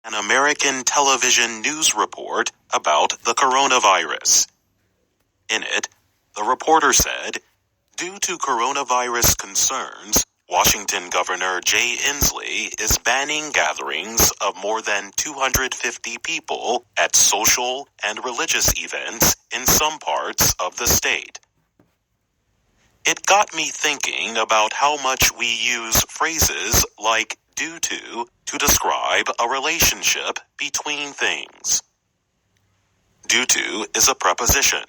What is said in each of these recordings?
an American television news report about the coronavirus. In it, the reporter said, due to coronavirus concerns, Washington Governor Jay Inslee is banning gatherings of more than 250 people at social and religious events in some parts of the state. It got me thinking about how much we use phrases like due to describe a relationship between things. Due to is a preposition,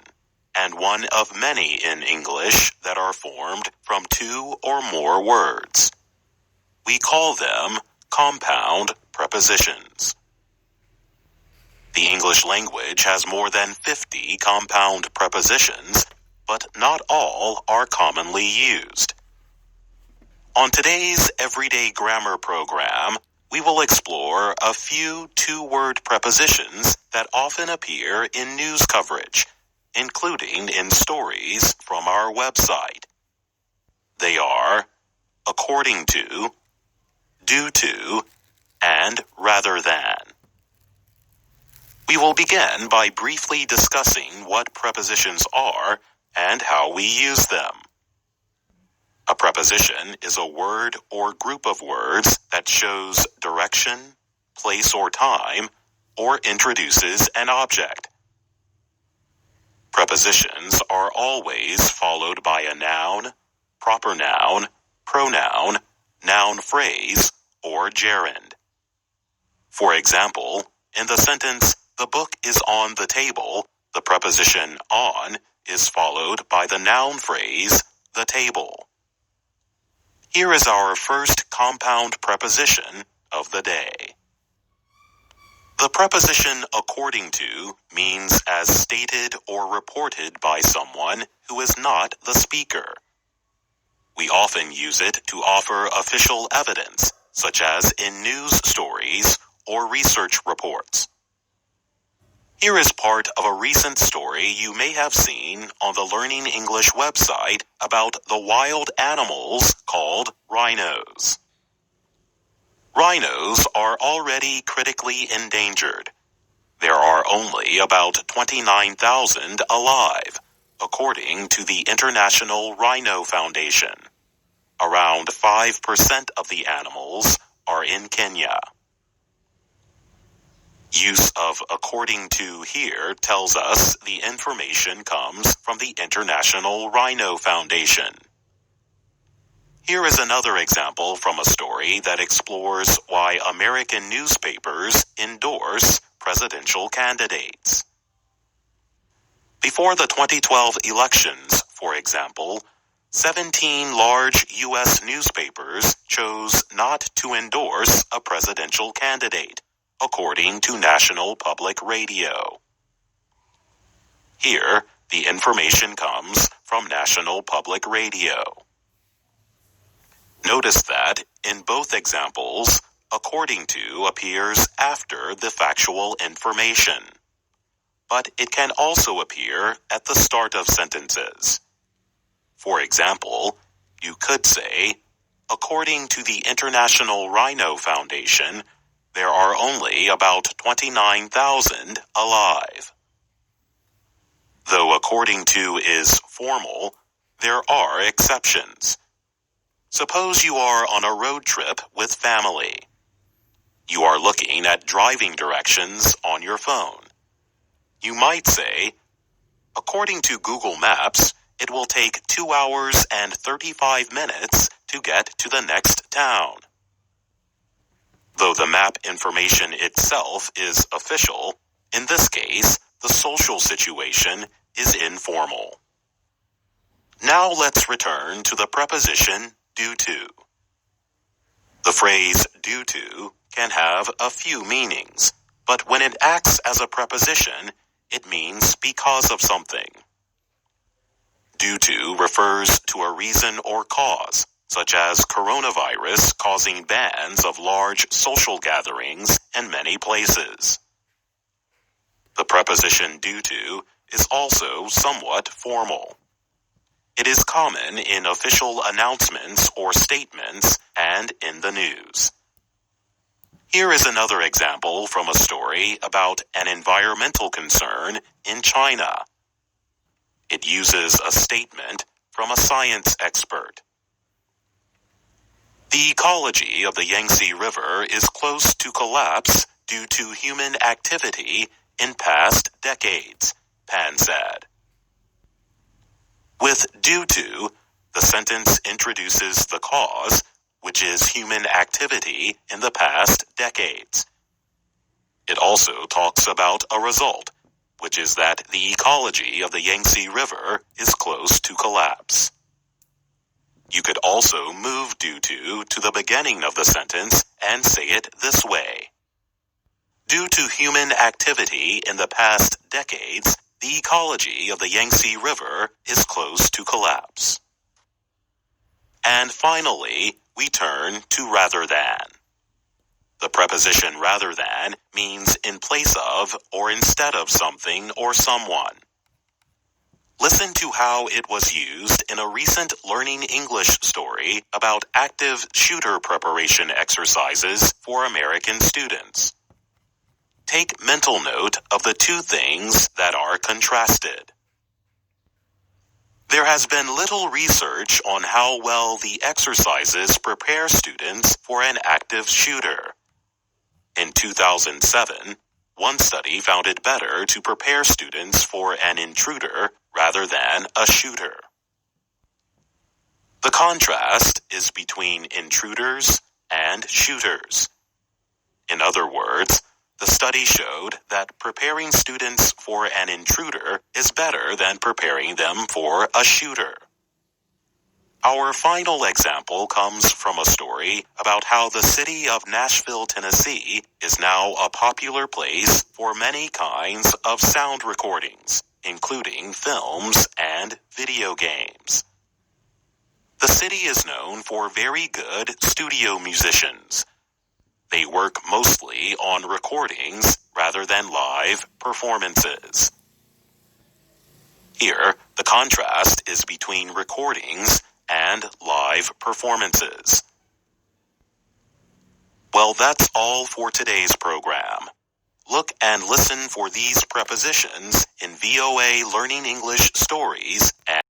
and one of many in English that are formed from two or more words. We call them compound prepositions. The English language has more than 50 compound prepositions, but not all are commonly used. On today's Everyday Grammar program, we will explore a few two-word prepositions that often appear in news coverage, including in stories from our website. They are according to, due to, and rather than. We will begin by briefly discussing what prepositions are and how we use them. A preposition is a word or group of words that shows direction, place or time, or introduces an object. Prepositions are always followed by a noun, proper noun, pronoun, noun phrase, or gerund. For example, in the sentence, "The book is on the table," the preposition on is followed by the noun phrase, the table. Here is our first compound preposition of the day. The preposition according to means as stated or reported by someone who is not the speaker. We often use it to offer official evidence, such as in news stories or research reports. Here is part of a recent story you may have seen on the Learning English website about the wild animals called rhinos. Rhinos are already critically endangered. There are only about 29,000 alive, according to the International Rhino Foundation. Around 5% of the animals are in Kenya. Use of according to here tells us the information comes from the International Rhino Foundation. Here is another example from a story that explores why American newspapers endorse presidential candidates. Before the 2012 elections, for example, 17 large U.S. newspapers chose not to endorse a presidential candidate, according to National Public Radio. Here, the information comes from National Public Radio. Notice that, in both examples, according to appears after the factual information. But it can also appear at the start of sentences. For example, you could say, according to the International Rhino Foundation, there are only about 29,000 alive. Though according to is formal, there are exceptions. Suppose you are on a road trip with family. You are looking at driving directions on your phone. You might say, according to Google Maps, it will take 2 hours and 35 minutes to get to the next town. Though the map information itself is official, in this case, the social situation is informal. Now let's return to the preposition due to. The phrase due to can have a few meanings, but when it acts as a preposition, it means because of something. Due to refers to a reason or cause, such as coronavirus causing bans of large social gatherings in many places. The preposition due to is also somewhat formal. It is common in official announcements or statements and in the news. Here is another example from a story about an environmental concern in China. It uses a statement from a science expert. The ecology of the Yangtze River is close to collapse due to human activity in past decades, Pan said. With due to, the sentence introduces the cause, which is human activity in the past decades. It also talks about a result, which is that the ecology of the Yangtze River is close to collapse. You could also move due to the beginning of the sentence and say it this way. Due to human activity in the past decades, the ecology of the Yangtze River is close to collapse. And finally, we turn to rather than. The preposition rather than means in place of or instead of something or someone. Listen to how it was used in a recent Learning English story about active shooter preparation exercises for American students. Take mental note of the two things that are contrasted. There has been little research on how well the exercises prepare students for an active shooter. In 2007, one study found it better to prepare students for an intruder rather than a shooter. The contrast is between intruders and shooters. In other words, the study showed that preparing students for an intruder is better than preparing them for a shooter. Our final example comes from a story about how the city of Nashville, Tennessee is now a popular place for many kinds of sound recordings, including films and video games. The city is known for very good studio musicians. They work mostly on recordings rather than live performances. Here, the contrast is between recordings and live performances. Well, that's all for today's program. Look and listen for these prepositions in VOA Learning English stories and